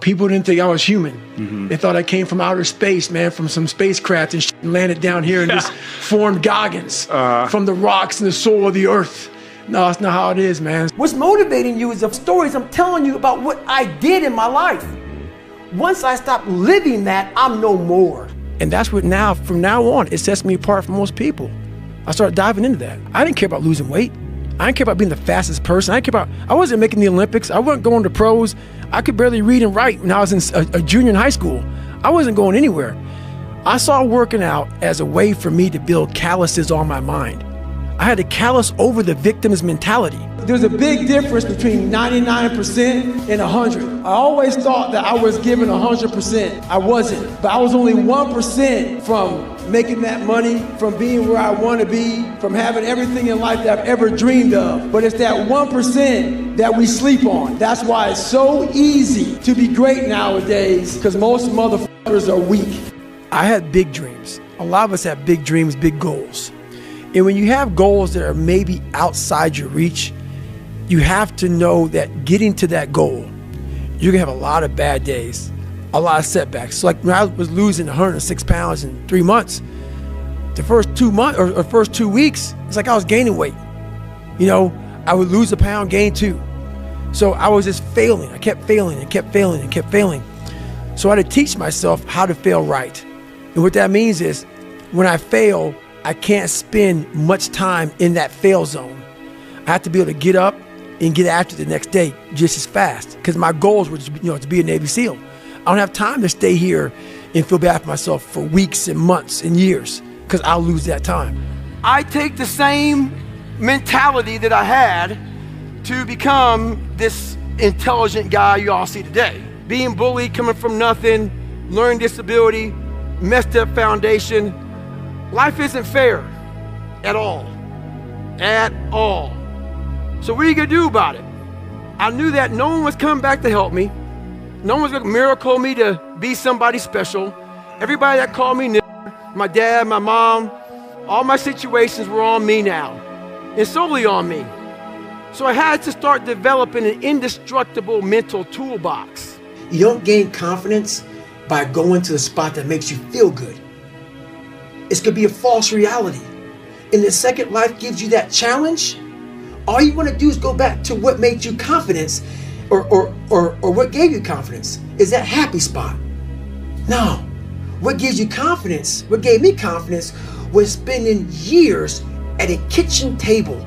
People didn't think I was human. They thought I came from outer space, man, from some spacecraft and landed down here and just formed Goggins from the rocks and the soul of the earth. No, that's not how it is, man. What's motivating you is the stories I'm telling you about what I did in my life. Once I stop living that, I'm no more. And that's what now, from now on, it sets me apart from most people. I started diving into that. I didn't care about losing weight. I didn't care about being the fastest person. I wasn't making the Olympics. I wasn't going to pros. I could barely read and write when I was in a junior in high school. I wasn't going anywhere. I saw working out as a way for me to build calluses on my mind. I had to callous over the victim's mentality. There's a big difference between 99% and 100. I always thought that I was giving 100%. I wasn't, but I was only 1% from making that money, from being where I want to be, from having everything in life that I've ever dreamed of. But it's that 1% that we sleep on. That's why it's so easy to be great nowadays, because most motherfuckers are weak. I had big dreams. A lot of us have big dreams, big goals. And when you have goals that are maybe outside your reach, you have to know that getting to that goal, you're gonna have a lot of bad days, a lot of setbacks. So like when I was losing 106 pounds in 3 months, the first 2 months or first 2 weeks, it's like I was gaining weight. You know, I would lose a pound, gain 2. So I was just failing. I kept failing and kept failing and kept failing. So I had to teach myself how to fail right. And what that means is when I fail, I can't spend much time in that fail zone. I have to be able to get up and get after the next day just as fast, because my goals were to be a Navy SEAL. I don't have time to stay here and feel bad for myself for weeks and months and years, because I'll lose that time. I take the same mentality that I had to become this intelligent guy you all see today. Being bullied, coming from nothing, learning disability, messed up foundation. Life isn't fair at all, at all. So what are you gonna do about it? I knew that no one was coming back to help me. No one was gonna miracle me to be somebody special. Everybody that called me, my dad, my mom, all my situations were on me now, and solely on me. So I had to start developing an indestructible mental toolbox. You don't gain confidence by going to the spot that makes you feel good. It's gonna be a false reality. And the second life gives you that challenge, all you wanna do is go back to what made you confidence or what gave you confidence. Is that happy spot? No. What gives you confidence, what gave me confidence, was spending years at a kitchen table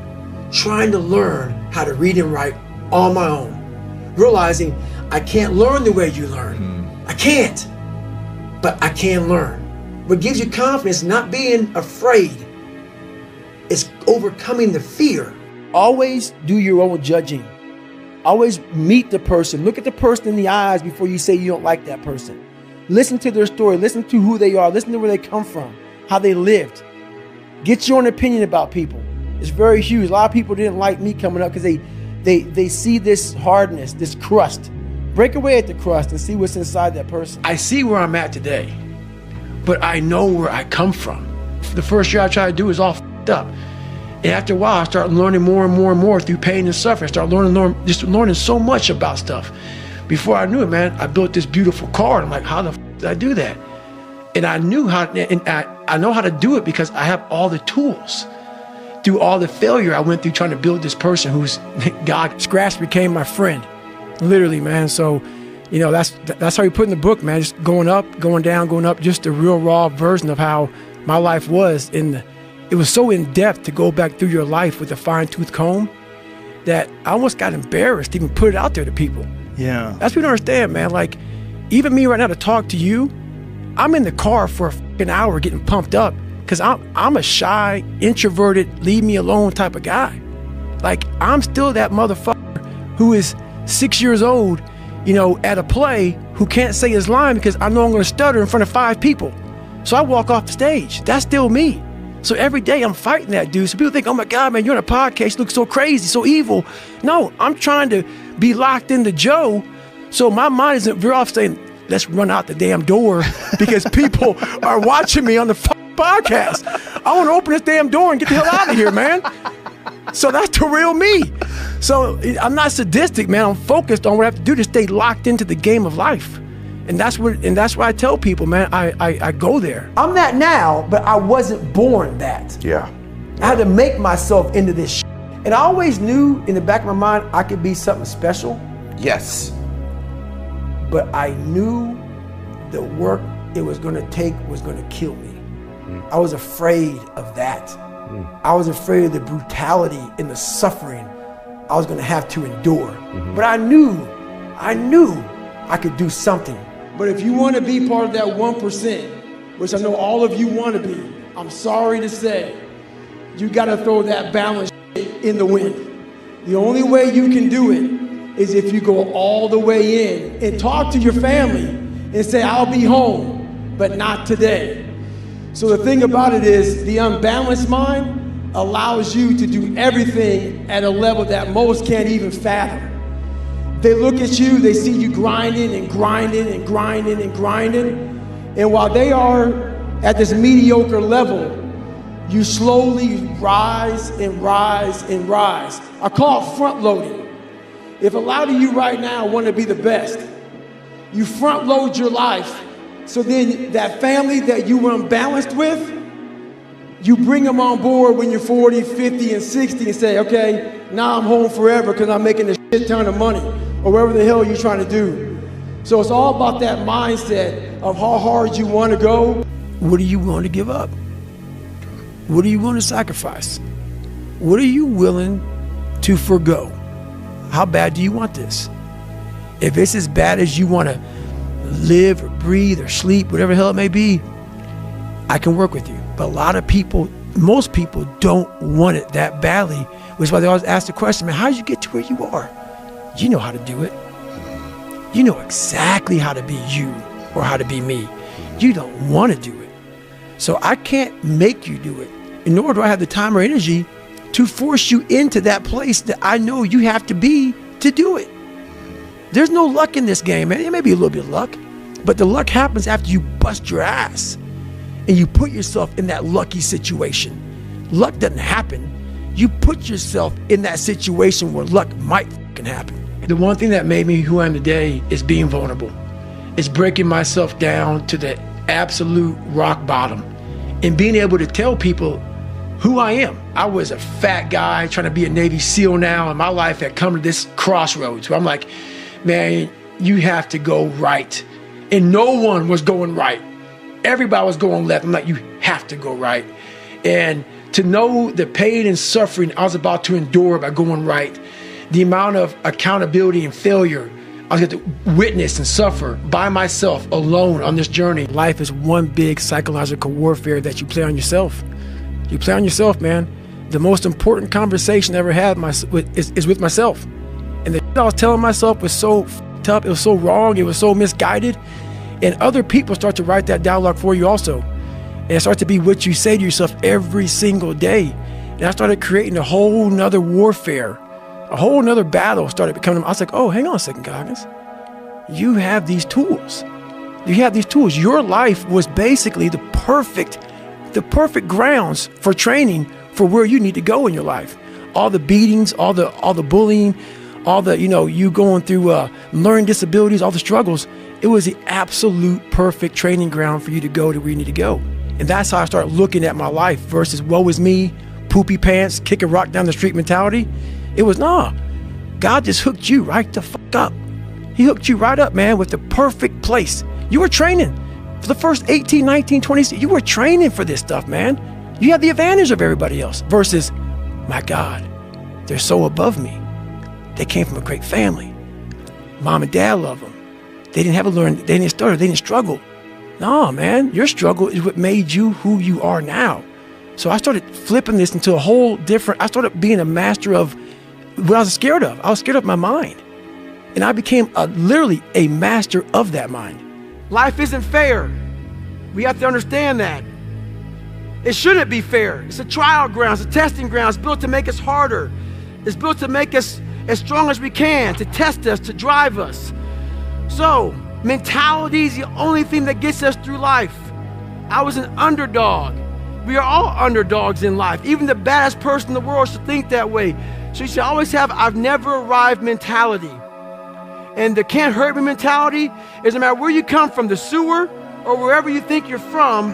trying to learn how to read and write on my own. Realizing I can't learn the way you learn. I can't, but I can learn. What gives you confidence, not being afraid, is overcoming the fear. Always do your own judging. Always meet the person. Look at the person in the eyes before you say you don't like that person. Listen to their story. Listen to who they are. Listen to where they come from, how they lived. Get your own opinion about people. It's very huge. A lot of people didn't like me coming up because they see this hardness, this crust. Break away at the crust and see what's inside that person. I see where I'm at today, but I know where I come from. The first year I tried to do is all f***ed up. And after a while, I started learning more and more and more through pain and suffering. I started learning so much about stuff. Before I knew it, man, I built this beautiful car. And I'm like, how the f*** did I do that? And I knew how, and I know how to do it because I have all the tools. Through all the failure I went through trying to build this person who's, God, scratch became my friend. Literally, man. So, you know, that's how you put in the book, man. Just going up, going down, going up. Just a real raw version of how my life was. It was so in depth to go back through your life with a fine-tooth comb that I almost got embarrassed to even put it out there to people. Yeah. That's what you don't understand, man. Like, even me right now to talk to you, I'm in the car for a fucking hour getting pumped up because I'm a shy, introverted, leave me alone type of guy. Like, I'm still that motherfucker who is 6 years old, you know, at a play who can't say his line because I know I'm going to stutter in front of 5 people. So I walk off the stage. That's still me. So every day I'm fighting that dude. So people think, oh my God, man, you're on a podcast, you look so crazy, so evil. No, I'm trying to be locked into Joe. So my mind isn't veer off saying, let's run out the damn door because people are watching me on the podcast. I want to open this damn door and get the hell out of here, man. So that's the real me. So I'm not sadistic, man. I'm focused on what I have to do to stay locked into the game of life. And that's why I tell people, man, I go there. I'm that now, but I wasn't born that. Yeah. I had to make myself into this shit. And I always knew in the back of my mind I could be something special. Yes. But I knew the work it was gonna take was gonna kill me. I was afraid of that. I was afraid of the brutality and the suffering I was gonna have to endure. But I knew I could do something. But if you wanna be part of that 1%, which I know all of you wanna be, I'm sorry to say, you gotta throw that balance in the wind. The only way you can do it is if you go all the way in and talk to your family and say, I'll be home, but not today. So the thing about it is the unbalanced mind allows you to do everything at a level that most can't even fathom. They look at you, they see you grinding and grinding and grinding and grinding. And while they are at this mediocre level, you slowly rise and rise and rise. I call it front loading. If a lot of you right now want to be the best, you front load your life. So then that family that you were unbalanced with, you bring them on board when you're 40, 50, and 60 and say, okay, now I'm home forever because I'm making a shit ton of money, or whatever the hell you're trying to do. So it's all about that mindset of how hard you want to go. What are you willing to give up? What are you willing to sacrifice? What are you willing to forgo? How bad do you want this? If it's as bad as you want to live or breathe or sleep, whatever the hell it may be, I can work with you. But a lot of people, most people don't want it that badly, which is why they always ask the question, man, how did you get to where you are? You know how to do it. You know exactly how to be you or how to be me. You don't want to do it. So I can't make you do it, nor do I have the time or energy to force you into that place that I know you have to be to do it. There's no luck in this game, man. It may be a little bit of luck, but the luck happens after you bust your ass and you put yourself in that lucky situation. Luck doesn't happen. You put yourself in that situation where luck might fucking happen. The one thing that made me who I am today is being vulnerable. It's breaking myself down to the absolute rock bottom and being able to tell people who I am. I was a fat guy trying to be a Navy SEAL now, and my life had come to this crossroads where I'm like, man, you have to go right. And no one was going right. Everybody was going left. I'm like, you have to go right. And to know the pain and suffering I was about to endure by going right, the amount of accountability and failure I was going to witness and suffer by myself alone on this journey. Life is one big psychological warfare that you play on yourself. You play on yourself, man. The most important conversation I ever had is with myself. And the shit I was telling myself was so fucked up, it was so wrong, it was so misguided. And other people start to write that dialogue for you also. And it starts to be what you say to yourself every single day. And I started creating a whole nother warfare. A whole nother battle started becoming. I was like, oh, hang on a second, Goggins. You have these tools. You have these tools. Your life was basically the perfect grounds for training for where you need to go in your life. All the beatings, all the bullying, all the, you going through learning disabilities, all the struggles. It was the absolute perfect training ground for you to go to where you need to go. And that's how I started looking at my life versus woe is me, poopy pants, kick a rock down the street mentality. It was, nah, God just hooked you right the fuck up. He hooked you right up, man, with the perfect place. You were training for the first 18, 19, 20, you were training for this stuff, man. You had the advantage of everybody else versus, my God, they're so above me. They came from a great family. Mom and dad love them. They didn't have to learn, they didn't stutter, they didn't struggle. No, man, your struggle is what made you who you are now. So I started flipping this into a whole different, I started being a master of what I was scared of. I was scared of my mind. And I became literally a master of that mind. Life isn't fair. We have to understand that. It shouldn't be fair. It's a trial ground, it's a testing ground. It's built to make us harder. It's built to make us as strong as we can, to test us, to drive us. So, mentality is the only thing that gets us through life. I was an underdog. We are all underdogs in life. Even the baddest person in the world should think that way. So you should always have I've never arrived mentality. And the can't hurt me mentality is no matter where you come from, the sewer or wherever you think you're from.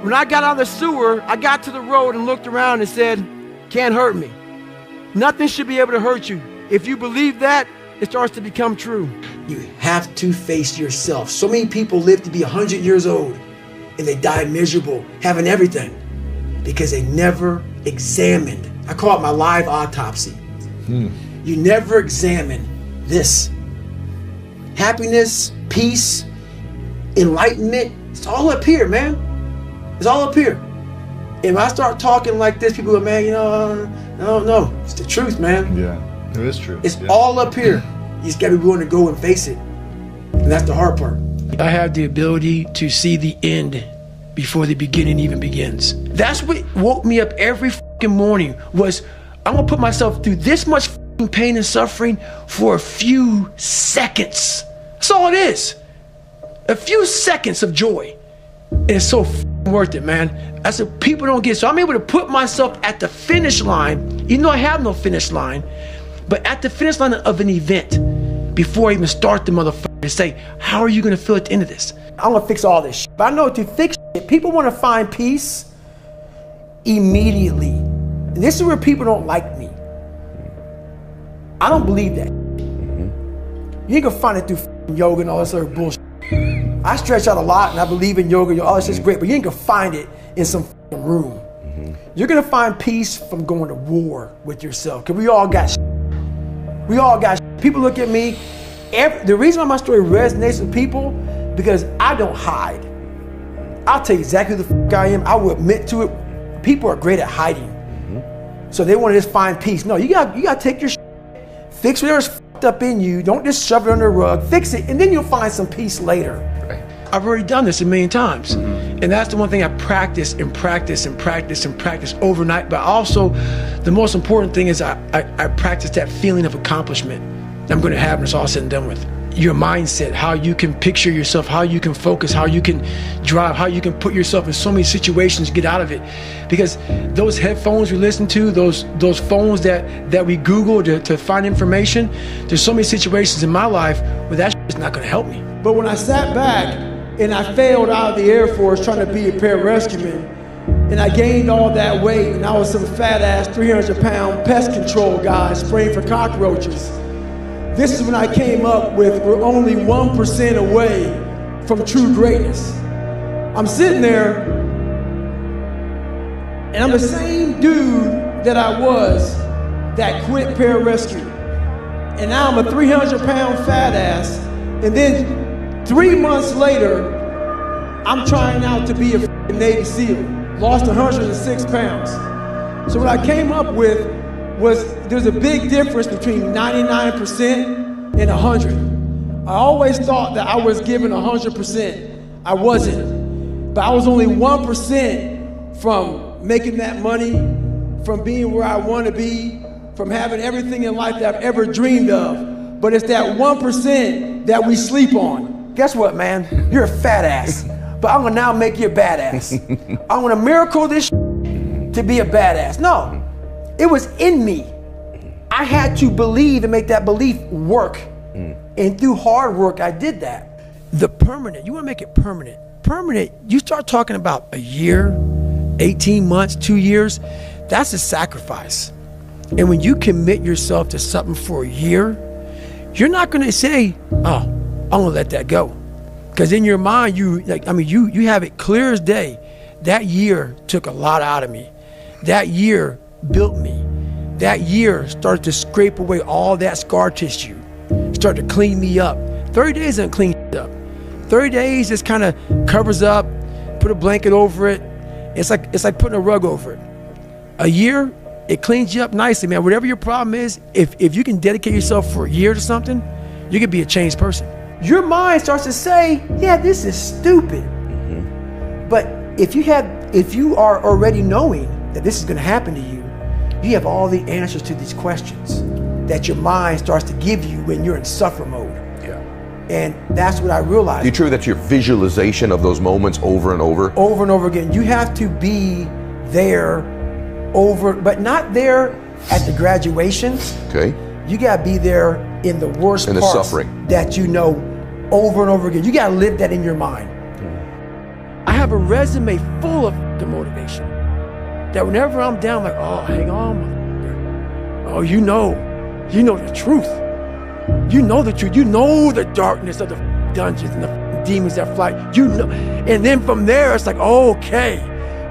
When I got out of the sewer, I got to the road and looked around and said, can't hurt me. Nothing should be able to hurt you. If you believe that, it starts to become true. You have to face yourself. So many people live to be 100 years old and they die miserable, having everything, because they never examined. I call it my live autopsy. You never examine this. Happiness, peace, enlightenment, it's all up here, man. It's all up here. And when I start talking like this, people go, man, you know, no, it's the truth, man. Yeah, it is true. It's all up here. You just gotta be willing to go and face it. And that's the hard part. I have the ability to see the end before the beginning even begins. That's what woke me up every fucking morning, was I'm gonna put myself through this much fucking pain and suffering for a few seconds. That's all it is. A few seconds of joy. And it's so worth it, man. That's what people don't get. So I'm able to put myself at the finish line, even though I have no finish line, but at the finish line of an event before I even start the motherfucker, to say, how are you gonna feel at the end of this? I'm gonna fix all this shit. But I know to fix shit, people wanna find peace immediately. And this is where people don't like me. I don't believe that. You ain't gonna find it through yoga and all this other bullshit. I stretch out a lot and I believe in yoga, all this is great, but you ain't gonna find it in some room. You're gonna find peace from going to war with yourself, because we all got shit. We all got shit. People look at me, the reason why my story resonates with people, because I don't hide. I'll tell you exactly who the fuck I am. I will admit to it. People are great at hiding. So they want to just find peace. No, you gotta take your shit, fix whatever's fucked up in you. Don't just shove it under the rug. Fix it, and then you'll find some peace later. Right. I've already done this a million times. And that's the one thing I practice and practice and practice and practice overnight. But also, the most important thing is I practice that feeling of accomplishment I'm going to have when it's all said and done with. Your mindset, how you can picture yourself, how you can focus, how you can drive, how you can put yourself in so many situations, get out of it. Because those headphones we listen to, those phones that we Google to find information, there's so many situations in my life where that shit is not going to help me. But when I sat back and I failed out of the Air Force trying to be a pararescueman, and I gained all that weight, and I was some fat ass 300-pound pest control guy spraying for cockroaches. This is when I came up with we're only 1% away from true greatness. I'm sitting there, and I'm the same dude that I was that quit pararescue. And now I'm a 300-pound fat ass, and then 3 months later, I'm trying out to be a Navy SEAL. Lost 106 pounds. So what I came up with was there's a big difference between 99% and 100. I always thought that I was given 100%. I wasn't. But I was only 1% from making that money, from being where I want to be, from having everything in life that I've ever dreamed of. But it's that 1% that we sleep on. Guess what, man? You're a fat ass. But I'm gonna now make you a badass. I'm gonna miracle this to be a badass. No, it was in me. I had to believe and make that belief work. And through hard work, I did that. The permanent, you wanna make it permanent. Permanent, you start talking about a year, 18 months, 2 years, that's a sacrifice. And when you commit yourself to something for a year, you're not gonna say, oh, I'm gonna let that go. Because in your mind, you have it clear as day. That year took a lot out of me. That year built me. That year started to scrape away all that scar tissue. Started to clean me up. 30 days doesn't clean up. 30 days just kind of covers up, put a blanket over it. It's like putting a rug over it. A year, it cleans you up nicely, man. Whatever your problem is, if you can dedicate yourself for a year to something, you can be a changed person. Your mind starts to say, yeah, this is stupid. But if you are already knowing that this is going to happen to you, you have all the answers to these questions that your mind starts to give you when you're in suffer mode. Yeah. And that's what I realized. You true that's your visualization of those moments over and over? Over and over again. You have to be there but not there at the graduation. Okay. You gotta be there in the worst in the parts suffering that you know over and over again. You gotta live that in your mind. I have a resume full of the motivation that whenever I'm down, I'm like, oh, hang on, motherfucker. Oh, you know the truth. You know the truth. You know the darkness of the dungeons and the demons that fly. You know, and then from there, it's like, oh, okay,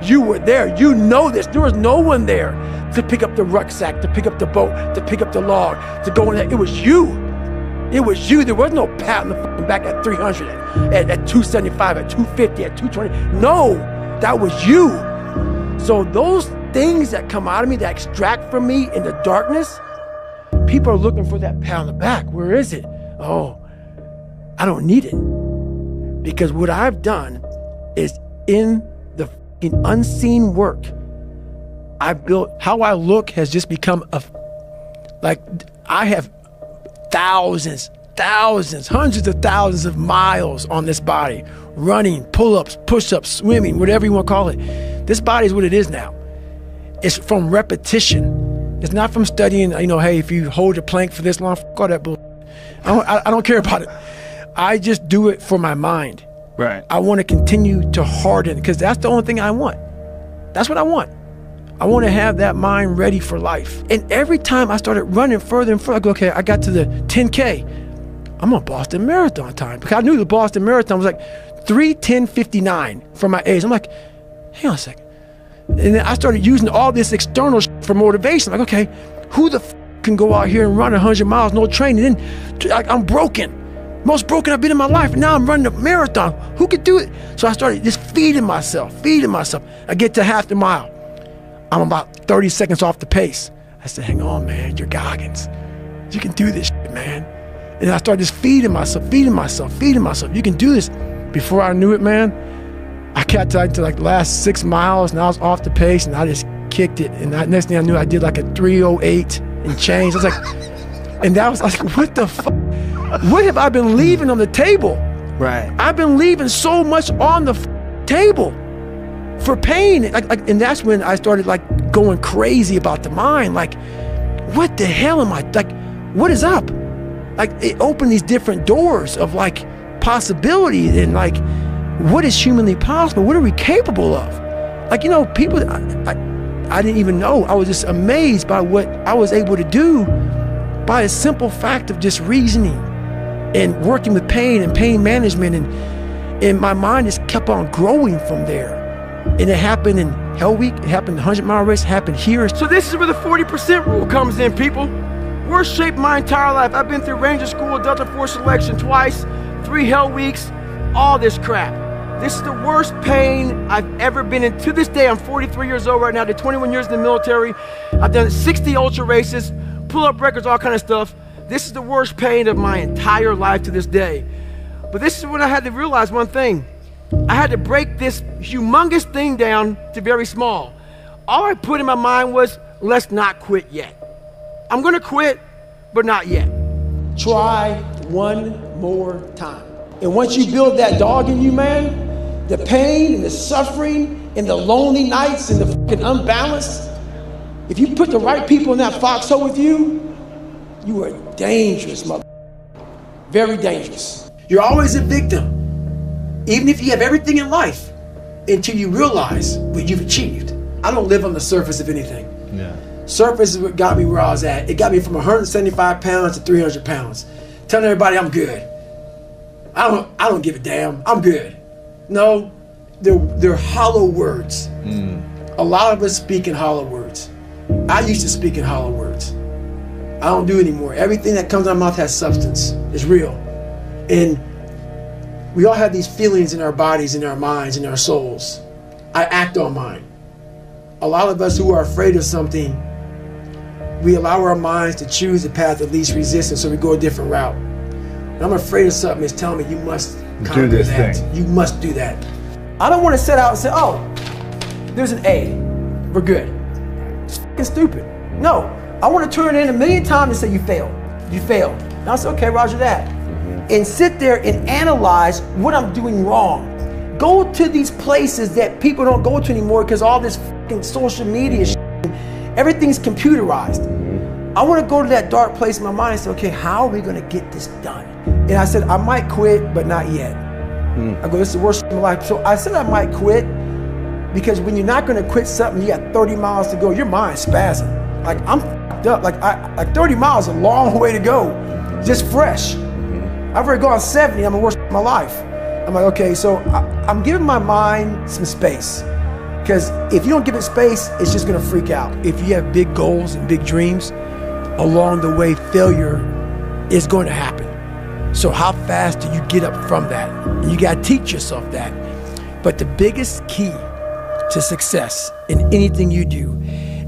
you were there. You know this. There was no one there to pick up the rucksack, to pick up the boat, to pick up the log, to go in there. It was you. It was you. There was no pat on the fucking back at 300, at 275, at 250, at 220. No, that was you. So those things that come out of me, that extract from me in the darkness, people are looking for that pat on the back. Where is it? Oh, I don't need it. Because what I've done is in the fucking unseen work, I've built, how I look has just become like I have thousands, hundreds of thousands of miles on this body, running, pull-ups, push-ups, swimming, whatever you want to call it. This body is what it is now. It's from repetition. It's not from studying, hey, if you hold a plank for this long, fuck all that bullshit. I don't care about it. I just do it for my mind. Right. I want to continue to harden because that's the only thing I want. That's what I want. I want to have that mind ready for life. And every time I started running further and further, I go, okay, I got to the 10K. I'm on Boston Marathon time. Because I knew the Boston Marathon was like 3:10:59 for my age. I'm like, hang on a second. And then I started using all this external shit for motivation. Like, okay, who the can go out here and run 100 miles, no training? And then I'm broken. Most broken I've been in my life. And now I'm running a marathon. Who could do it? So I started just feeding myself. I get to half the mile. I'm about 30 seconds off the pace. I said, hang on, man, you're Goggins. You can do this shit, man. And I started just feeding myself. You can do this. Before I knew it, man, I got to like the last 6 miles and I was off the pace and I just kicked it. And next thing I knew, I did like a 3:08 and change. I was like, and that was like, what the fuck? What have I been leaving on the table? Right. I've been leaving so much on the table for pain. And that's when I started like going crazy about the mind. Like, what the hell am I, like, what is up? Like, it opened these different doors of like possibility and like, what is humanly possible? What are we capable of? Like, people, I didn't even know. I was just amazed by what I was able to do by a simple fact of just reasoning and working with pain and pain management. And my mind just kept on growing from there. And it happened in Hell Week, it happened in the 100-mile race, it happened here. So this is where the 40% rule comes in, people. Worst shaped my entire life. I've been through Ranger School, Delta Force selection twice, 3 Hell Weeks, all this crap. This is the worst pain I've ever been in. To this day, I'm 43 years old right now. I did 21 years in the military. I've done 60 ultra races, pull-up records, all kind of stuff. This is the worst pain of my entire life to this day. But this is when I had to realize one thing. I had to break this humongous thing down to very small. All I put in my mind was, let's not quit yet. I'm gonna quit, but not yet. Try one more time. And once you build that dog in you, man, the pain and the suffering and the lonely nights and the fucking unbalanced, if you put the right people in that foxhole with you, you are dangerous, mother. Very dangerous. You're always a victim, even if you have everything in life, until you realize what you've achieved. I don't live on the surface of anything. Yeah. Surface is what got me where I was at. It got me from 175 pounds to 300 pounds. Telling everybody I'm good. I don't give a damn. I'm good. No, they're hollow words. A lot of us speak in hollow words. I used to speak in hollow words. I don't do it anymore. Everything that comes out of my mouth has substance. It's real. And we all have these feelings in our bodies, in our minds, in our souls. I act on mine. A lot of us who are afraid of something, we allow our minds to choose the path of least resistance, so we go a different route. When I'm afraid of something, it's telling me you must conquer this that. thing. You must do that. I don't want to set out and say, oh, there's an A. We're good. It's fucking stupid. No, I want to turn it in 1,000,000 times and say you failed. You failed. And I say, okay, roger that. And sit there and analyze what I'm doing wrong. Go to these places that people don't go to anymore because all this fucking social media shit Everything's computerized. I want to go to that dark place in my mind and say, okay, how are we going to get this done? And I said, I might quit, but not yet. I go, this is the worst of my life. So I said I might quit because when you're not going to quit something, you got 30 miles to go, your mind's spazzing. Like, I'm f***ed up. Like 30 miles is a long way to go, just fresh. I've already gone 70, I'm the worst of my life. I'm like, okay, so I'm giving my mind some space. Because if you don't give it space, it's just gonna freak out. If you have big goals and big dreams, along the way, failure is going to happen. So how fast do you get up from that? And you gotta teach yourself that. But the biggest key to success in anything you do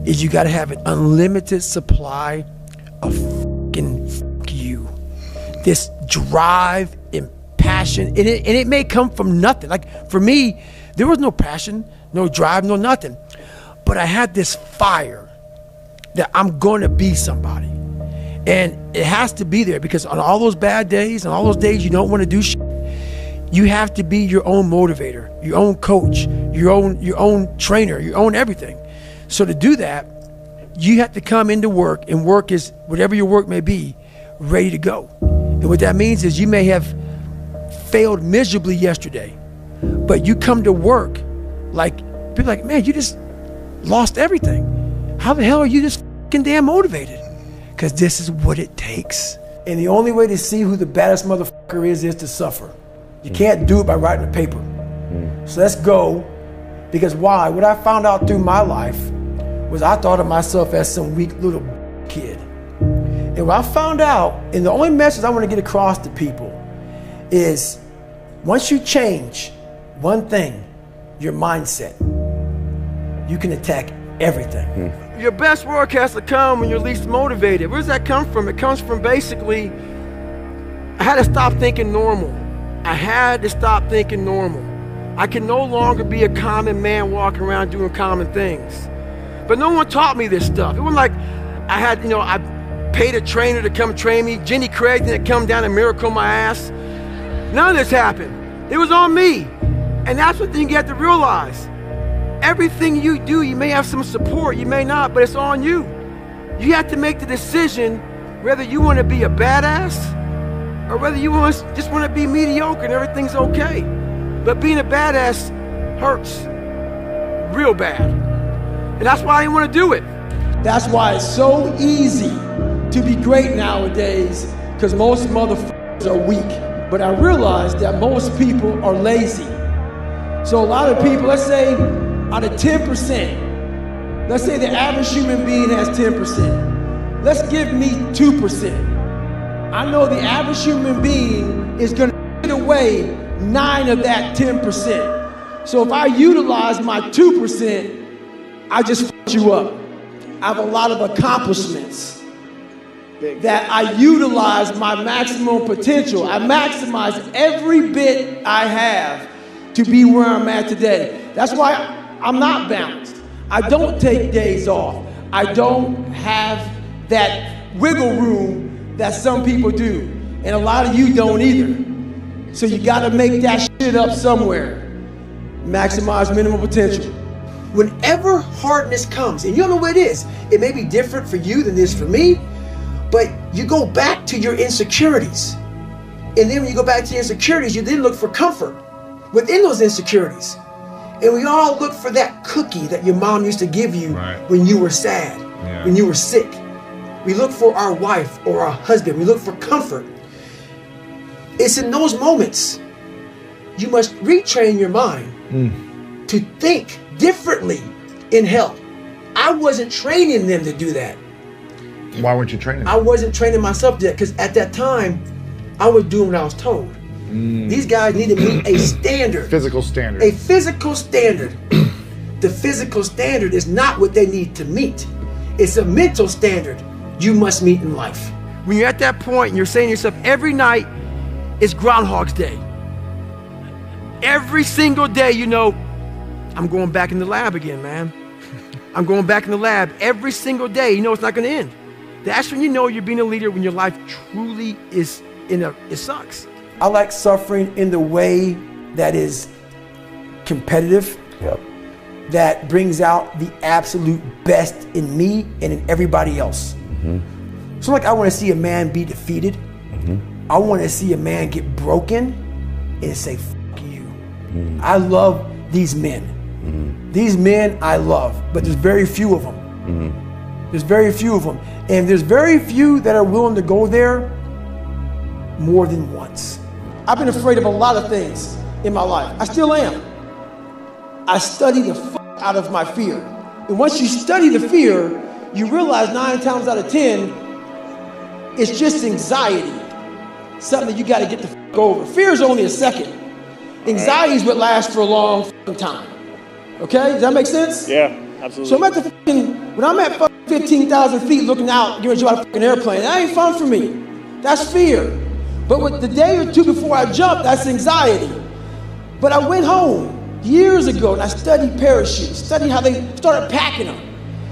is you gotta have an unlimited supply of fucking you. This drive and passion, and it may come from nothing. Like for me, there was no passion, no drive, no nothing. But I had this fire that I'm going to be somebody. And it has to be there because on all those bad days and all those days you don't want to do shit, you have to be your own motivator, your own coach, your own trainer, your own everything. So to do that, you have to come into work, and work is whatever your work may be, ready to go. And what that means is you may have failed miserably yesterday, but you come to work like, people like, man, you just lost everything. How the hell are you this fucking damn motivated? Because this is what it takes. And the only way to see who the baddest motherfucker is to suffer. You can't do it by writing a paper. So let's go. Because why? What I found out through my life was I thought of myself as some weak little kid. And what I found out, and the only message I want to get across to people is once you change one thing, your mindset, you can attack everything. Your best work has to come when you're least motivated. Where does that come from? It comes from basically, I had to stop thinking normal. I had to stop thinking normal. I can no longer be a common man walking around doing common things. But no one taught me this stuff. It wasn't like I had, I paid a trainer to come train me. Jenny Craig didn't come down and miracle my ass. None of this happened. It was on me. And that's what you have to realize. Everything you do, you may have some support, you may not, but it's on you. You have to make the decision whether you want to be a badass or whether you just want to be mediocre and everything's okay. But being a badass hurts real bad. And that's why I didn't want to do it. That's why it's so easy to be great nowadays, because most motherfuckers are weak. But I realized that most people are lazy. So a lot of people, let's say out of 10%, let's say the average human being has 10%. Let's give me 2%. I know the average human being is gonna get away 9 of that 10%. So if I utilize my 2%, I just f*** you up. I have a lot of accomplishments that I utilize my maximum potential. I maximize every bit I have to be where I'm at today. That's why I'm not balanced. I don't take days off. I don't have that wiggle room that some people do. And a lot of you don't either. So you gotta make that shit up somewhere. Maximize minimum potential. Whenever hardness comes, and you don't know what it is, it may be different for you than it is for me, but you go back to your insecurities. And then when you go back to your insecurities, you then look for comfort within those insecurities. And we all look for that cookie that your mom used to give you when you were sad, when you were sick. We look for our wife or our husband. We look for comfort. It's in those moments you must retrain your mind to think differently in health. I wasn't training them to do that. Why weren't you training them? I wasn't training myself yet because at that time I was doing what I was told. These guys need to meet a standard. Physical standard. A physical standard. The physical standard is not what they need to meet. It's a mental standard you must meet in life. When you're at that point and you're saying to yourself, every night is Groundhog's Day. Every single day, I'm going back in the lab again, man. I'm going back in the lab every single day. It's not going to end. That's when you know you're being a leader, when your life truly is it sucks. I like suffering in the way that is competitive. that brings out the absolute best in me and in everybody else. So like I want to see a man be defeated. I want to see a man get broken and say, fuck you. I love these men. These men I love, but there's very few of them. There's very few of them. And there's very few that are willing to go there more than once. I've been afraid of a lot of things in my life. I still am. I study the fuck out of my fear. And once you study the fear, you realize 9 times out of 10, it's just anxiety. Something that you gotta get the fuck over. Fear is only a second. Anxiety is what lasts for a long fucking time. Okay, does that make sense? Yeah, absolutely. So I'm at when I'm at 15,000 feet looking out, getting out a fucking airplane, that ain't fun for me. That's fear. But with the day or two before I jump, that's anxiety. But I went home years ago and I studied parachutes, studied how they started packing them,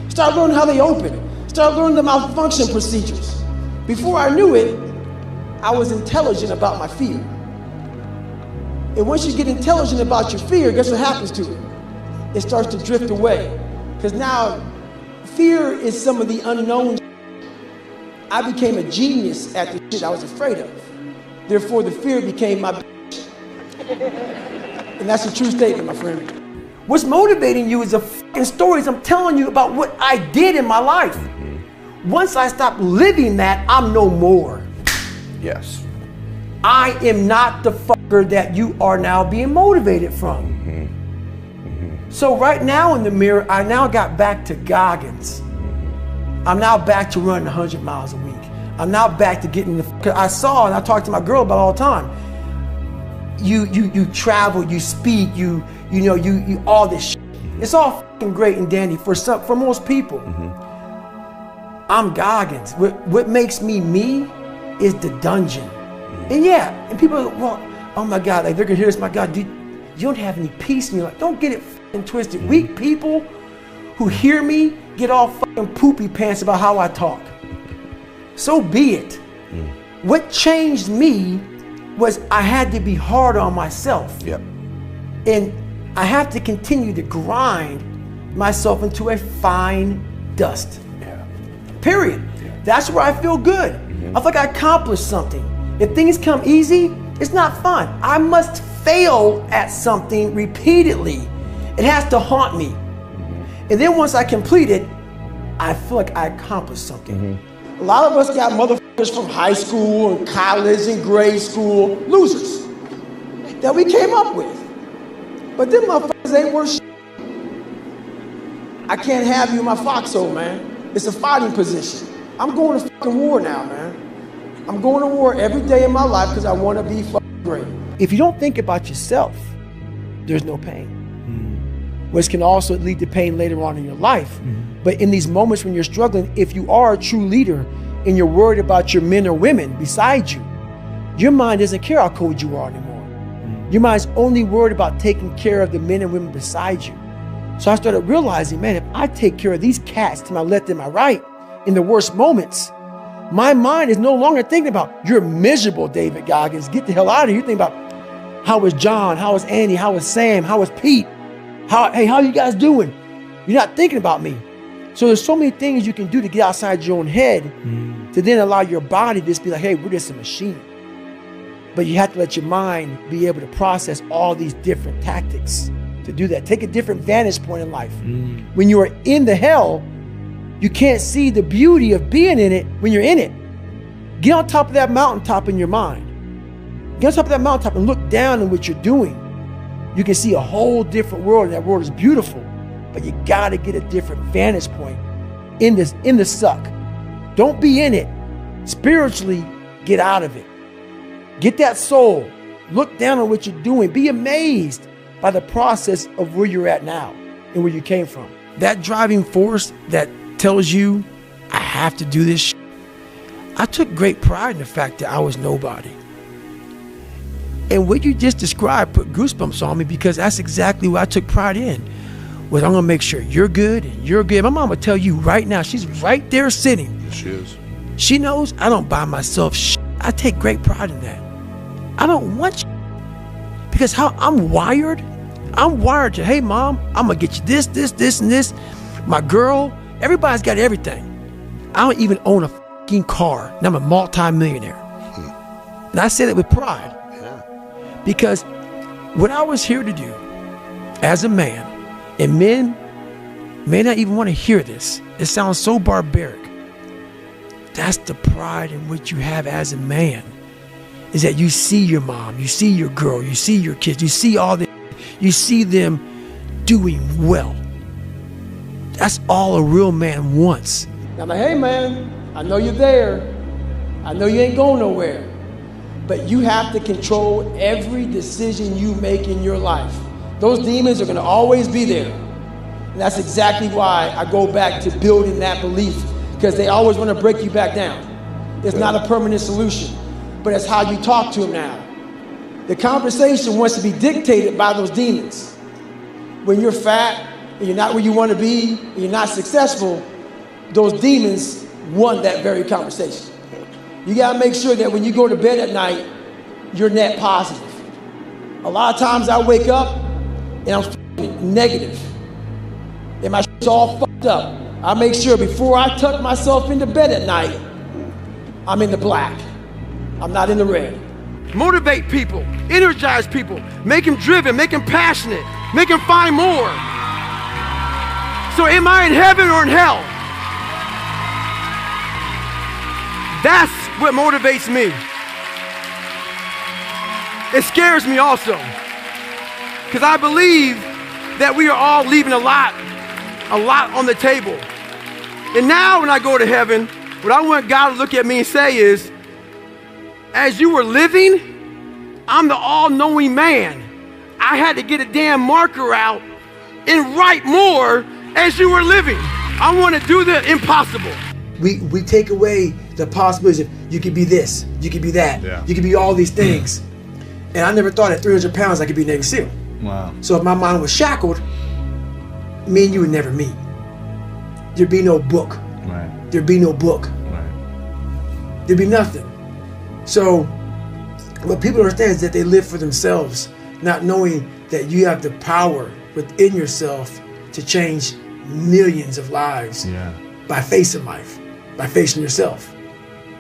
started learning how they open, started learning the malfunction procedures. Before I knew it, I was intelligent about my fear. And once you get intelligent about your fear, guess what happens to it? It starts to drift away. Because now, fear is some of the unknown. I became a genius at the shit I was afraid of. Therefore, the fear became my bitch. And that's a true statement, my friend. What's motivating you is the fucking stories I'm telling you about what I did in my life. Once I stop living that, I'm no more. Yes. I am not the fucker that you are now being motivated from. So right now in the mirror, I now got back to Goggins. I'm now back to running 100 miles a week. I'm now back to getting the, I saw and I talk to my girl about all the time. You travel, you speak, you all this shit. It's all fucking great and dandy for most people. I'm Goggins. What makes me me is the dungeon. And yeah, and people are, well, oh my God, like they're gonna hear this, my God, you don't have any peace in your life. Don't get it fucking twisted. Weak people who hear me get all fucking poopy pants about how I talk. So be it. What changed me was I had to be hard on myself. Yep. And I have to continue to grind myself into a fine dust. Yeah. Period. Yeah. That's where I feel good. I feel like I accomplished something. If things come easy, it's not fun. I must fail at something repeatedly. It has to haunt me. And then once I complete it, I feel like I accomplished something. A lot of us got motherfuckers from high school and college and grade school, losers, that we came up with. But them motherfuckers ain't worth shit. I can't have you in my foxhole, man. It's a fighting position. I'm going to fucking war now, man. I'm going to war every day in my life because I want to be fucking great. If you don't think about yourself, there's no pain. Which can also lead to pain later on in your life. But in these moments when you're struggling, if you are a true leader and you're worried about your men or women beside you, your mind doesn't care how cold you are anymore. Your mind's only worried about taking care of the men and women beside you. So I started realizing, man, if I take care of these cats to my left and my right in the worst moments, my mind is no longer thinking about, you're miserable, David Goggins, get the hell out of here. You're thinking about, how is John? How is Andy? How is Sam? How is Pete? Hey, how are you guys doing? You're not thinking about me. So there's so many things you can do to get outside your own head to then allow your body to just be like, hey, we're just a machine. But you have to let your mind be able to process all these different tactics to do that. Take a different vantage point in life. When you are in the hell, you can't see the beauty of being in it when you're in it. Get on top of that mountaintop in your mind. Get on top of that mountaintop and look down on what you're doing. You can see a whole different world, and that world is beautiful, but you gotta get a different vantage point in the suck. Don't be in it. Spiritually, get out of it. Get that soul. Look down on what you're doing. Be amazed by the process of where you're at now and where you came from. That driving force that tells you, I have to do this shit. I took great pride in the fact that I was nobody. And what you just described put goosebumps on me, because that's exactly what I took pride in. Was I'm gonna make sure you're good and you're good. My mom would tell you right now, she's right there sitting. Yes, she is. She knows I don't buy myself shit. I take great pride in that. I don't want shit. Because how I'm wired I'm wired to, hey mom, I'm gonna get you this, and this. My girl, everybody's got everything. I don't even own a fucking car, and I'm a multi-millionaire. And I say that with pride. Because what I was here to do as a man, and men may not even want to hear this, it sounds so barbaric. That's the pride in which you have as a man, is that you see your mom, you see your girl, you see your kids, you see all the, you see them doing well. That's all a real man wants. I'm like, hey man, I know you're there. I know you ain't going nowhere. But you have to control every decision you make in your life. Those demons are gonna always be there. And that's exactly why I go back to building that belief, because they always wanna break you back down. It's not a permanent solution, but it's how you talk to them now. The conversation wants to be dictated by those demons. When you're fat, and you're not where you wanna be, and you're not successful, those demons want that very conversation. You gotta make sure that when you go to bed at night, you're net positive. A lot of times I wake up and I'm negative, and my shit's all fucked up. I make sure before I tuck myself into bed at night, I'm in the black. I'm not in the red. Motivate people, energize people, make them driven, make them passionate, make them find more. So am I in heaven or in hell? That's what motivates me. It scares me also, because I believe that we are all leaving a lot on the table. And now when I go to heaven, what I want God to look at me and say is, as you were living, I'm the all-knowing man. I had to get a damn marker out and write more as you were living. I want to do the impossible. We take away the possibilities of you could be this, you could be that, you could be all these things. And I never thought at 300 pounds I could be Navy SEAL. Wow. So if my mind was shackled, me and you would never meet. There'd be no book. Right. There'd be no book. Right. There'd be nothing. So what people understand is that they live for themselves, not knowing that you have the power within yourself to change millions of lives by facing life, by facing yourself.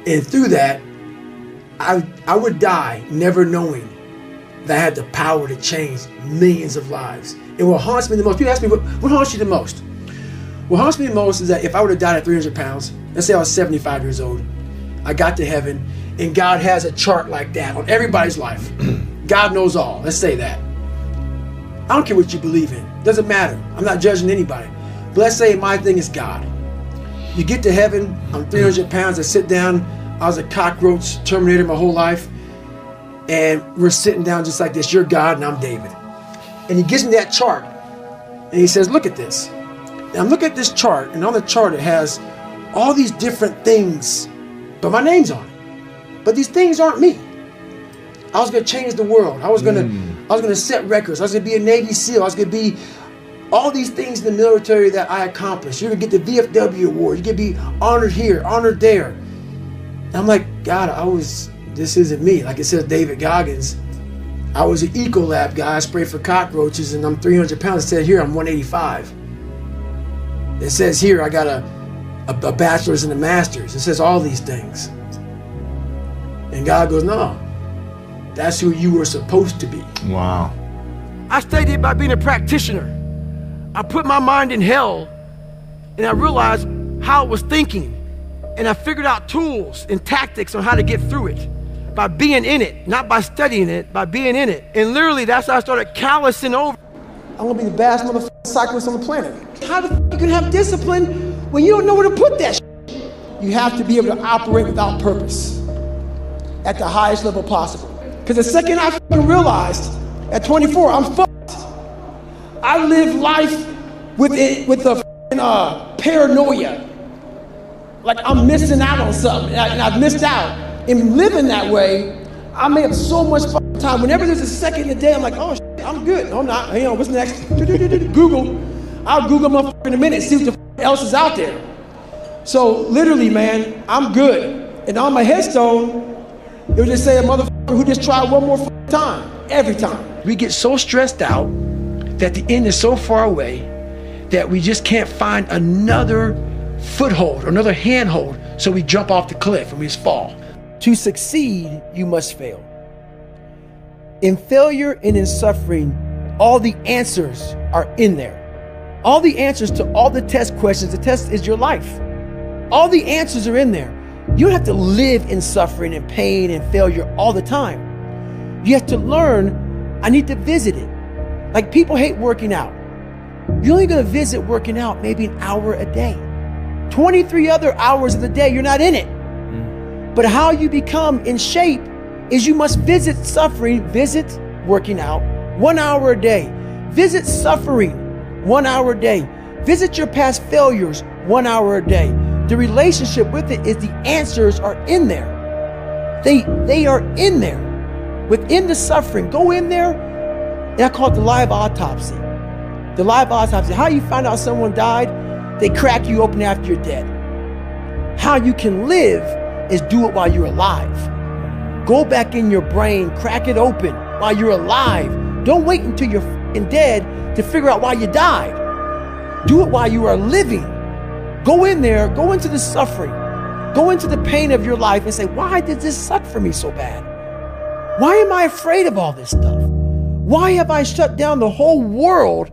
And through that, I would die never knowing that I had the power to change millions of lives. And what haunts me the most, people ask me, what haunts you the most? What haunts me the most is that if I would have died at 300 pounds, let's say I was 75 years old, I got to heaven, and God has a chart like that on everybody's life. God knows all, let's say that. I don't care what you believe in, doesn't matter. I'm not judging anybody. But let's say my thing is God. You get to heaven, I'm 300 pounds, I sit down, I was a cockroach terminator my whole life, and we're sitting down just like this, you're God and I'm David. And he gives me that chart, and he says, look at this. And I'm looking at this chart, and on the chart it has all these different things, but my name's on it. But these things aren't me. I was gonna change the world. I was gonna set records. I was gonna be a Navy SEAL. I was gonna be all these things in the military that I accomplished. You're gonna get the VFW award. You're gonna be honored here, honored there. And I'm like, God, this isn't me. Like it says David Goggins, I was an Ecolab guy. I sprayed for cockroaches, and I'm 300 pounds. It said here I'm 185. It says here I got a bachelor's and a master's. It says all these things. And God goes, no, that's who you were supposed to be. Wow. I stated by being a practitioner. I put my mind in hell, and I realized how it was thinking. And I figured out tools and tactics on how to get through it by being in it, not by studying it, by being in it. And literally, that's how I started callousing over. I'm gonna be the baddest motherfucking cyclist on the planet. How the f you can have discipline when you don't know where to put that shit? You have to be able to operate without purpose at the highest level possible. Because the second I fucking realized at 24, I'm fucked. I live life with a paranoia. Like I'm missing out on something, and I've missed out. In living that way, I make up so much fucking time. Whenever there's a second in the day, I'm like, oh shit, I'm good. No, I'm not. Hang on, what's next? Google. I'll Google motherfucker in a minute, see what the fuck else is out there. So literally, man, I'm good. And on my headstone, it would just say a motherfucker who just tried one more fucking time, every time. We get so stressed out that the end is so far away that we just can't find another foothold or another handhold, so we jump off the cliff and we just fall. To succeed, you must fail. In failure and in suffering, all the answers are in there. All the answers to all the test questions. The test is your life. All the answers are in there. You don't have to live in suffering and pain and failure all the time. You have to learn, I need to visit it. Like people hate working out. You're only going to visit working out maybe an hour a day. 23 other hours of the day, you're not in it. But how you become in shape is you must visit suffering, visit working out 1 hour a day. Visit suffering 1 hour a day. Visit your past failures 1 hour a day. The relationship with it is the answers are in there. They are in there. Within the suffering, go in there, and I call it the live autopsy. The live autopsy. How you find out someone died? They crack you open after you're dead. How you can live is do it while you're alive. Go back in your brain, crack it open while you're alive. Don't wait until you're f***ing dead to figure out why you died. Do it while you are living. Go in there, go into the suffering, go into the pain of your life and say, why did this suck for me so bad? Why am I afraid of all this stuff? Why have I shut down the whole world?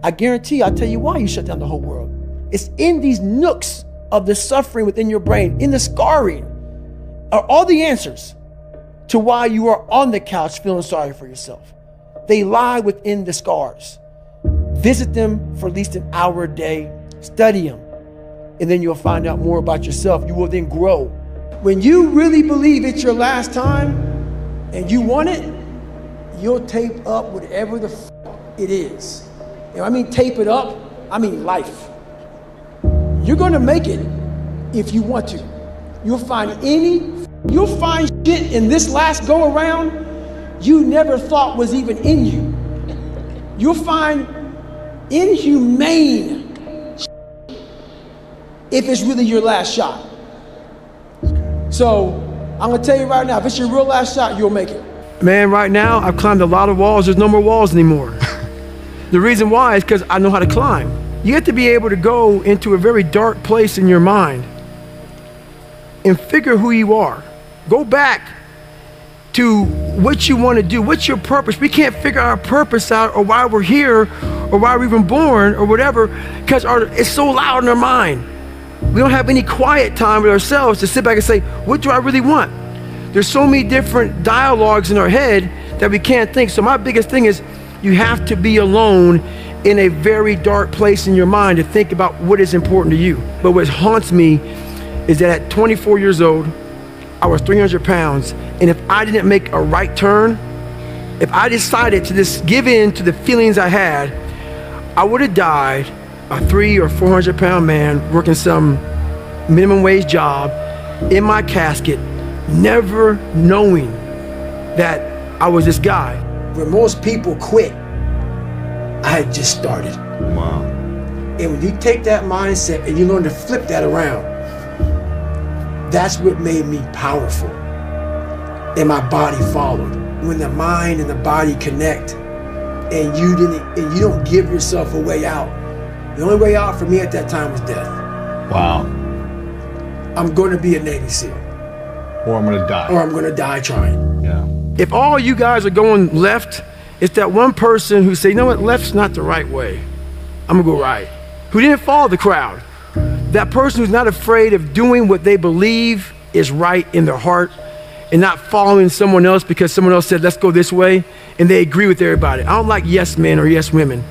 I guarantee I'll tell you why you shut down the whole world. It's in these nooks of the suffering within your brain, in the scarring, are all the answers to why you are on the couch feeling sorry for yourself. They lie within the scars. Visit them for at least an hour a day, study them, and then you'll find out more about yourself. You will then grow. When you really believe it's your last time and you want it, you'll tape up whatever the f it is. And I mean tape it up, I mean life. You're gonna make it if you want to. You'll find shit in this last go around you never thought was even in you. You'll find inhumane shit if it's really your last shot. So I'm gonna tell you right now, if it's your real last shot, you'll make it. Man, right now I've climbed a lot of walls. There's no more walls anymore. The reason why is because I know how to climb. You have to be able to go into a very dark place in your mind and figure who you are. Go back to what you want to do. What's your purpose? We can't figure our purpose out or why we're here or why we're even born or whatever because it's so loud in our mind. We don't have any quiet time with ourselves to sit back and say, what do I really want? There's so many different dialogues in our head that we can't think. So my biggest thing is you have to be alone in a very dark place in your mind to think about what is important to you. But what haunts me is that at 24 years old, I was 300 pounds. And if I didn't make a right turn, if I decided to just give in to the feelings I had, I would have died a 300 or 400 pound man working some minimum wage job in my casket, never knowing that I was this guy. Where most people quit, I had just started. Wow. And when you take that mindset and you learn to flip that around, that's what made me powerful. And my body followed. When the mind and the body connect and you don't give yourself a way out. The only way out for me at that time was death. Wow. I'm gonna be a Navy SEAL. Or I'm gonna die. Or I'm gonna die trying. Yeah. If all you guys are going left, it's that one person who say, you know what, left's not the right way. I'm gonna go right. Who didn't follow the crowd. That person who's not afraid of doing what they believe is right in their heart and not following someone else because someone else said, let's go this way, and they agree with everybody. I don't like yes men or yes women.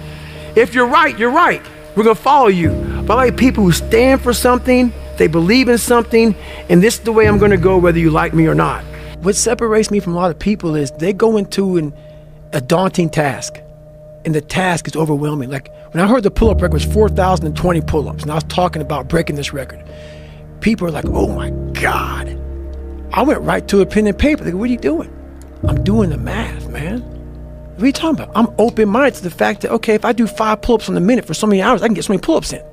If you're right, you're right. We're gonna follow you. But I like people who stand for something, they believe in something, and this is the way I'm gonna go whether you like me or not. What separates me from a lot of people is they go into a daunting task, and the task is overwhelming. Like when I heard the pull-up record was 4,020 pull-ups, and I was talking about breaking this record, people are like, oh my God. I went right to a pen and paper. They go, what are you doing? I'm doing the math, man. What are you talking about? I'm open-minded to the fact that, okay, if I do 5 pull-ups in a minute for so many hours, I can get so many pull-ups in.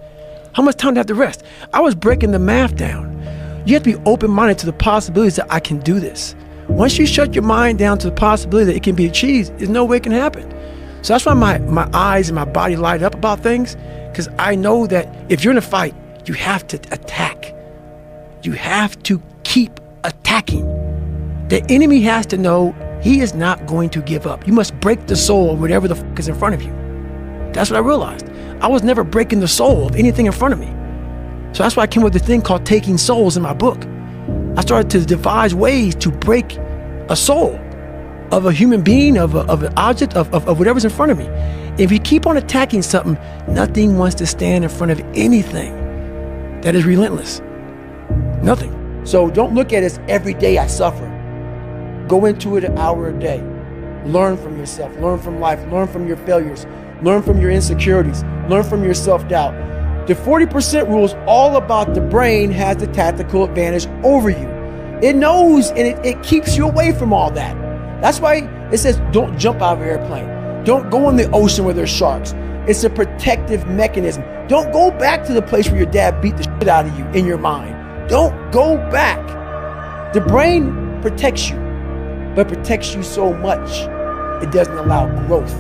How much time do I have to rest? I was breaking the math down. You have to be open-minded to the possibilities that I can do this. Once you shut your mind down to the possibility that it can be achieved, there's no way it can happen. So that's why my eyes and my body light up about things, because I know that if you're in a fight, you have to attack. You have to keep attacking. The enemy has to know he is not going to give up. You must break the soul of whatever the fuck is in front of you. That's what I realized. I was never breaking the soul of anything in front of me. So that's why I came up with a thing called Taking Souls in my book. I started to devise ways to break a soul of a human being, of an object, of whatever's in front of me. If you keep on attacking something, nothing wants to stand in front of anything that is relentless. Nothing. So don't look at it as every day I suffer. Go into it an hour a day. Learn from yourself, learn from life, learn from your failures, learn from your insecurities, learn from your self-doubt. The 40% rule is all about the brain has the tactical advantage over you. It knows and it keeps you away from all that. That's why it says don't jump out of an airplane. Don't go in the ocean where there's sharks. It's a protective mechanism. Don't go back to the place where your dad beat the shit out of you in your mind. Don't go back. The brain protects you, but protects you so much, it doesn't allow growth.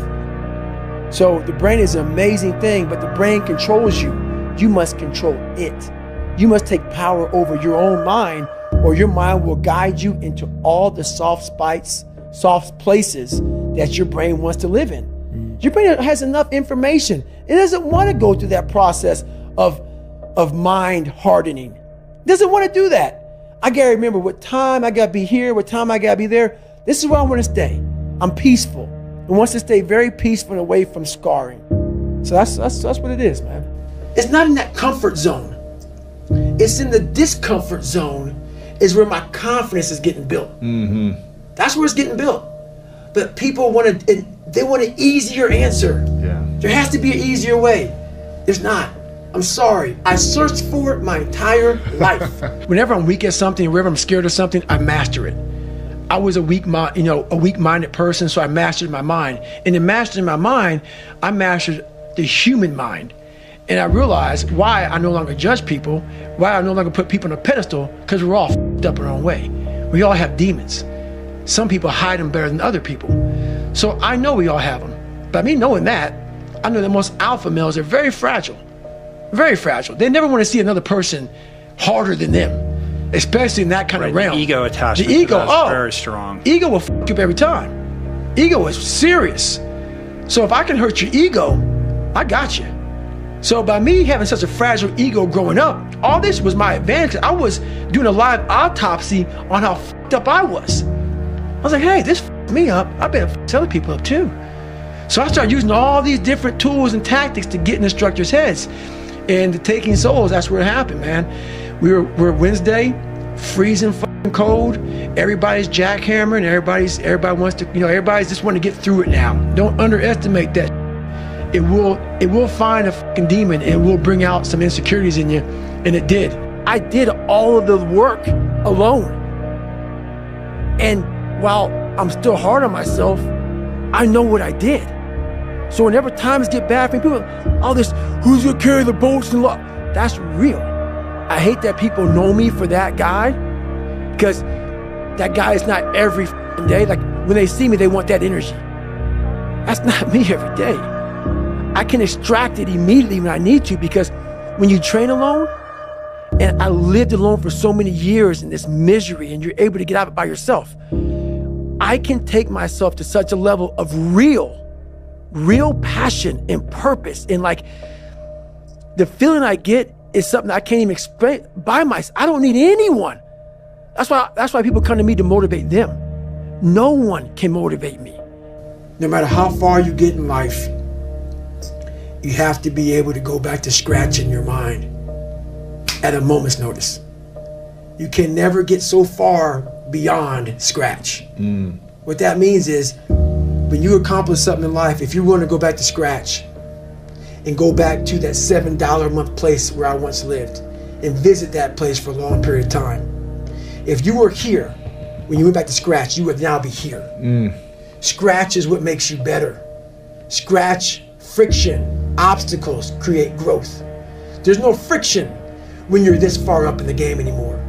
So the brain is an amazing thing, but the brain controls you. You must control it. You must take power over your own mind, or your mind will guide you into all the soft places that your brain wants to live in. Your brain has enough information. It doesn't want to go through that process of mind hardening. It doesn't want to do that. I gotta remember what time I gotta be here, what time I gotta be there. This is where I want to stay. I'm peaceful and wants to stay very peaceful and away from scarring. So that's what it is, man. It's not in that comfort zone. It's in the discomfort zone is where my confidence is getting built. Mm-hmm. That's where it's getting built. But people want an easier answer. Yeah. There has to be an easier way. There's not. I'm sorry. I searched for it my entire life. Whenever I'm weak at something, whenever I'm scared of something, I master it. I was a weak-minded person, so I mastered my mind. And in mastering my mind, I mastered the human mind. And I realized why I no longer judge people, why I no longer put people on a pedestal, because we're all f***ed up in our own way. We all have demons. Some people hide them better than other people. So I know we all have them. By me knowing that, I know that most alpha males are very fragile. Very fragile. They never want to see another person harder than them, especially in that kind of realm. The ego attachment. The ego, very strong. Ego will f*** you up every time. Ego is serious. So if I can hurt your ego, I got you. So by me having such a fragile ego growing up, all this was my advantage. I was doing a live autopsy on how f***ed up I was. I was like, hey, this f***ed me up. I better f*** other people up too. So I started using all these different tools and tactics to get in instructors' heads. And the Taking Souls, that's where it happened, man. We're Wednesday, freezing fucking cold. Everybody's jackhammering. Everybody wants to, everybody's just want to get through it now. Don't underestimate that. It will find a fucking demon and it will bring out some insecurities in you. And it did. I did all of the work alone. And while I'm still hard on myself, I know what I did. So whenever times get bad for me, people, all this, who's gonna carry the boats and luck? That's real. I hate that people know me for that guy, because that guy is not every day. Like when they see me, they want that energy. That's not me every day. I can extract it immediately when I need to, because when you train alone, and I lived alone for so many years in this misery, and you're able to get out of it by yourself, I can take myself to such a level of real passion and purpose. And like the feeling I get is something I can't even explain by myself. I don't need anyone. That's why people come to me to motivate them. No one can motivate me. No matter how far you get in life, you have to be able to go back to scratch in your mind at a moment's notice. You can never get so far beyond scratch. What that means is, when you accomplish something in life, if you want to go back to scratch and go back to that $7 a month place where I once lived and visit that place for a long period of time, if you were here when you went back to scratch, you would now be here. Scratch is what makes you better. Scratch, friction, obstacles create growth. There's no friction when you're this far up in the game anymore.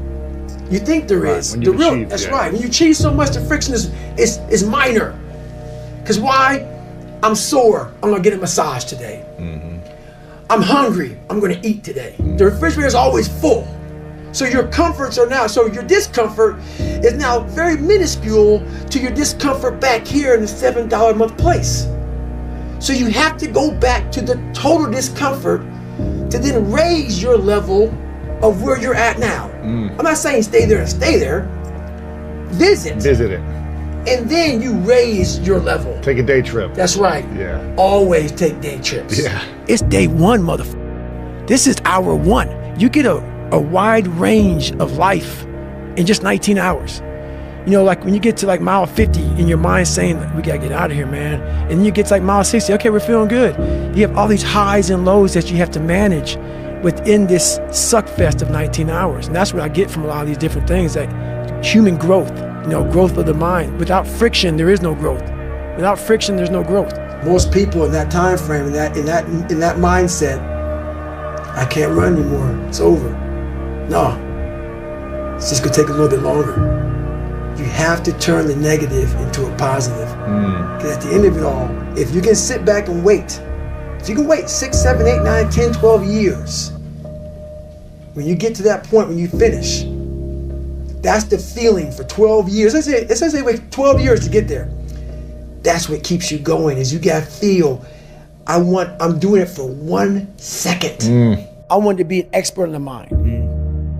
You think there is. That's right. When you achieve so much, the friction is minor. Because why? I'm sore, I'm gonna get a massage today. I'm hungry, I'm gonna eat today. The refrigerator is always full. So your comforts are now, so your discomfort is now very minuscule to your discomfort back here in the $7 a month place. So you have to go back to the total discomfort to then raise your level of where you're at now. I'm not saying stay there and stay there. Visit it. And then you raise your level. Take a day trip. That's right. Yeah. Always take day trips. Yeah. It's day one, motherfucker. This is hour one. You get a wide range of life in just 19 hours. You know, like when you get to like mile 50 in your mind saying, we gotta get out of here, man. And then you get to like mile 60, okay, we're feeling good. You have all these highs and lows that you have to manage within this suck fest of 19 hours. And that's what I get from a lot of these different things, like human growth, you know, growth of the mind. Without friction, there is no growth. Without friction, there's no growth. Most people in that time frame, in that mindset, I can't run anymore, it's over. No, it's just gonna take a little bit longer. You have to turn the negative into a positive. Because at the end of it all, if you can sit back and wait, if you can wait 6, 7, 8, 9, 10, 12 years, when you get to that point, when you finish, that's the feeling for 12 years. Let's say wait 12 years to get there. That's what keeps you going, is you gotta feel, I'm doing it for 1 second. I wanted to be an expert in the mind.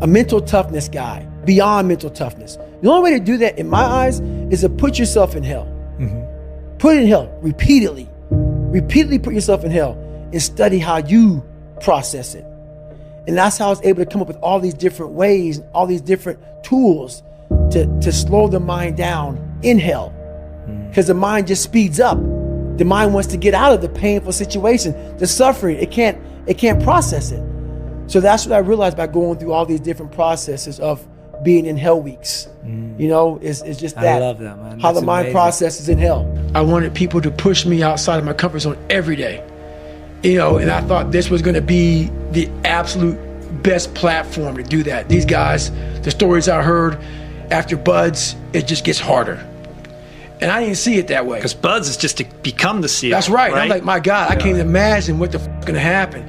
A mental toughness guy, beyond mental toughness. The only way to do that, in my eyes, is to put yourself in hell. Put it in hell repeatedly. Repeatedly put yourself in hell and study how you process it. And that's how I was able to come up with all these different ways, all these different tools to slow the mind down in hell. Because the mind just speeds up. The mind wants to get out of the painful situation, the suffering. It can't process it. So that's what I realized by going through all these different processes of being in hell weeks. You know, it's just that. I love that, man. How the mind processes in hell. I wanted people to push me outside of my comfort zone every day. You know, and I thought this was gonna be the absolute best platform to do that. These guys, the stories I heard after Buds, it just gets harder. And I didn't see it that way. Because Buds is just to become the SEAL. That's right. I'm like, my God, I can't even imagine what the f gonna happen.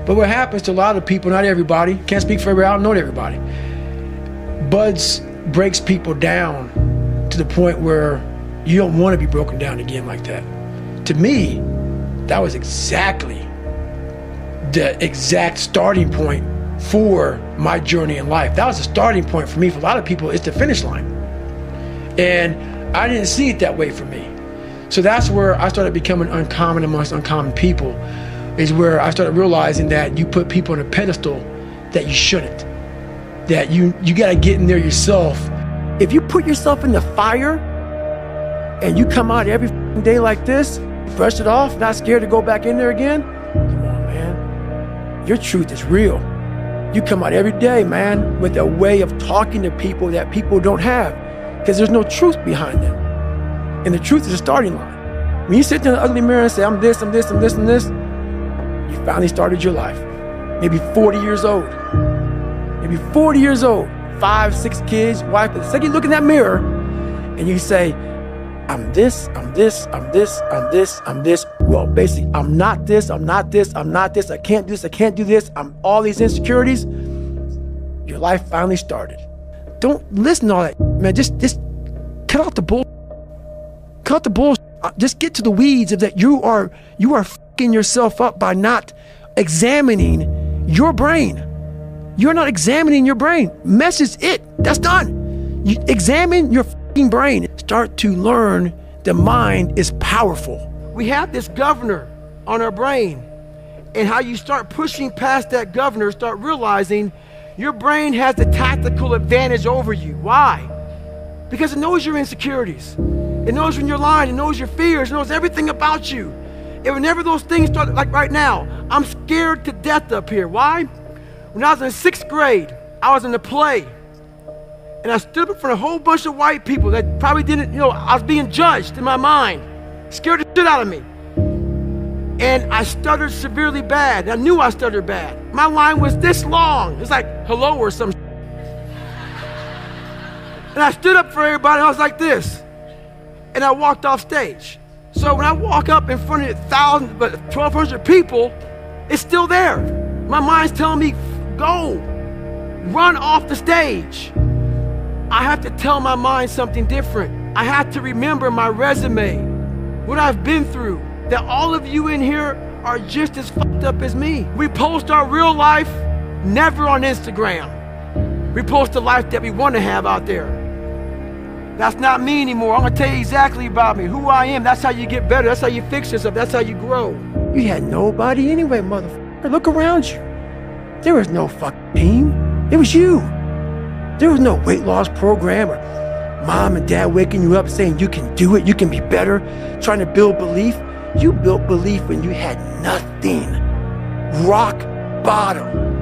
But what happens to a lot of people, not everybody, can't speak for everybody, I don't know everybody. Buds breaks people down to the point where you don't want to be broken down again like that. To me, that was exactly the exact starting point for my journey in life. That was the starting point for me. For a lot of people, it's the finish line. And I didn't see it that way for me. So that's where I started becoming uncommon amongst uncommon people, is where I started realizing that you put people on a pedestal that you shouldn't. That you gotta get in there yourself. If you put yourself in the fire and you come out every day like this, brush it off, not scared to go back in there again, come on, man. Your truth is real. You come out every day, man, with a way of talking to people that people don't have, because there's no truth behind them. And the truth is a starting line. When you sit there in the ugly mirror and say, I'm this, I'm this, I'm this, I'm this, you finally started your life. Maybe 40 years old. Maybe 40 years old, 5, 6 kids, wife. But the second you look in that mirror and you say, I'm this, I'm this, I'm this, I'm this, I'm this. Well, basically, I'm not this, I'm not this, I'm not this, I can't do this, I can't do this, I'm all these insecurities. Your life finally started. Don't listen to all that, man. Just cut out the bull. Cut the bull. Just get to the weeds of that. You are fucking yourself up by not examining your brain. You're not examining your brain. Message it. That's done. You examine your fucking brain. Start to learn the mind is powerful. We have this governor on our brain, and how you start pushing past that governor, start realizing your brain has the tactical advantage over you. Why? Because it knows your insecurities. It knows when you're lying. It knows your fears. It knows everything about you. And whenever those things start, like right now, I'm scared to death up here. Why? When I was in 6th grade, I was in a play. And I stood up in front of a whole bunch of white people that probably didn't, I was being judged in my mind. Scared the shit out of me. And I stuttered severely bad. I knew I stuttered bad. My line was this long. It's like hello or some shit. And I stood up for everybody and I was like this. And I walked off stage. So when I walk up in front of 1,200 people, it's still there. My mind's telling me, go, run off the stage. I have to tell my mind something different. I have to remember my resume, what I've been through, that all of you in here are just as fucked up as me. We post our real life, never on Instagram. We post the life that we want to have out there. That's not me anymore. I'm gonna tell you exactly about me, who I am. That's how you get better. That's how you fix yourself. That's how you grow. You had nobody anyway, motherfucker. Look around you. There was no fucking team. It was you. There was no weight loss program or mom and dad waking you up saying you can do it, you can be better, trying to build belief. You built belief when you had nothing. Rock bottom.